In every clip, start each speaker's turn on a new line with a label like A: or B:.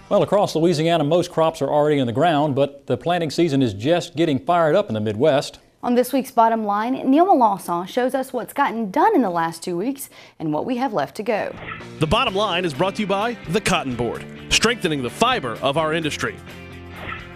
A: Well, across Louisiana, most crops are already in the ground, but the planting season is just getting fired up in the Midwest.
B: On this week's Bottom Line, Neil Melancon shows us what's gotten done in the last 2 weeks and what we have left to go.
C: The Bottom Line is brought to you by the Cotton Board, strengthening the fiber of our industry.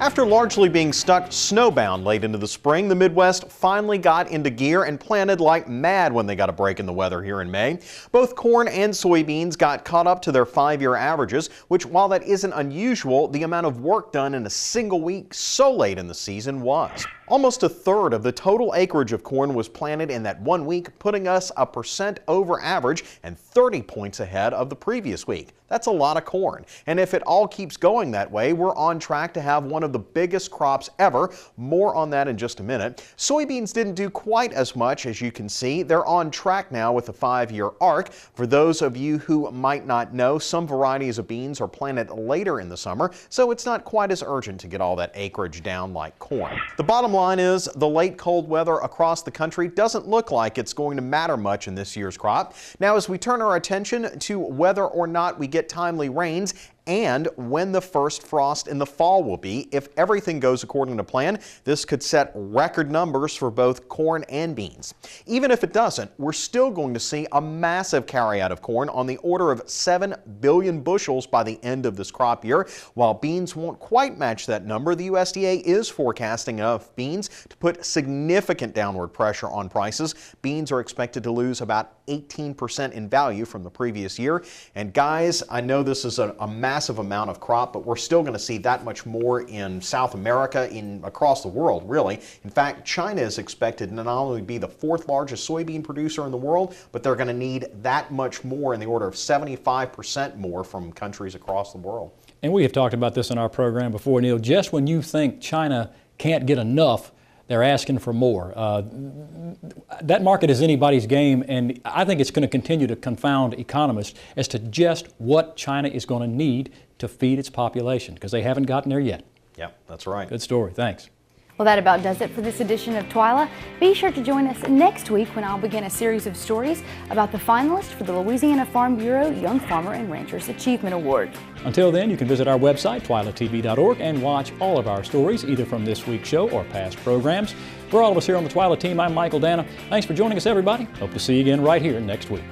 D: After largely being stuck snowbound late into the spring, the Midwest finally got into gear and planted like mad when they got a break in the weather here in May. Both corn and soybeans got caught up to their 5-year averages, which, while that isn't unusual, the amount of work done in a single week so late in the season was. Almost a third of the total acreage of corn was planted in that 1 week, putting us 1% over average and 30 points ahead of the previous week. That's a lot of corn. And if it all keeps going that way, we're on track to have one of the biggest crops ever. More on that in just a minute. Soybeans didn't do quite as much, as you can see. They're on track now with a 5-year arc. For those of you who might not know, some varieties of beans are planted later in the summer, so it's not quite as urgent to get all that acreage down like corn. The bottom line is the late cold weather across the country doesn't look like it's going to matter much in this year's crop. Now, as we turn our attention to whether or not we get timely rains and when the first frost in the fall will be, if everything goes according to plan, this could set record numbers for both corn and beans. Even if it doesn't, we're still going to see a massive carryout of corn on the order of 7 billion bushels by the end of this crop year. While beans won't quite match that number, the USDA is forecasting enough beans to put significant downward pressure on prices. Beans are expected to lose about 18% in value from the previous year. And guys, I know this is a massive amount of crop, but we're still going to see that much more in South America, across the world, really. In fact, China is expected to not only be the 4th largest soybean producer in the world, but they're going to need that much more, in the order of 75% more, from countries across the world.
A: And we have talked about this in our program before, Neil. Just when you think China can't get enough, they're asking for more. That market is anybody's game, and I think it's going to continue to confound economists as to just what China is going to need to feed its population, because they haven't gotten there yet.
D: Yeah, that's right.
A: Good story. Thanks.
B: Well, that about does it for this edition of TWILA. Be sure to join us next week when I'll begin a series of stories about the finalists for the Louisiana Farm Bureau Young Farmer and Ranchers Achievement Award. Until then, you can visit our website, twilatv.org, and watch all of our stories, either from this week's show or past programs. For all of us here on the TWILA team, I'm Michael Dana. Thanks for joining us, everybody. Hope to see you again right here next week.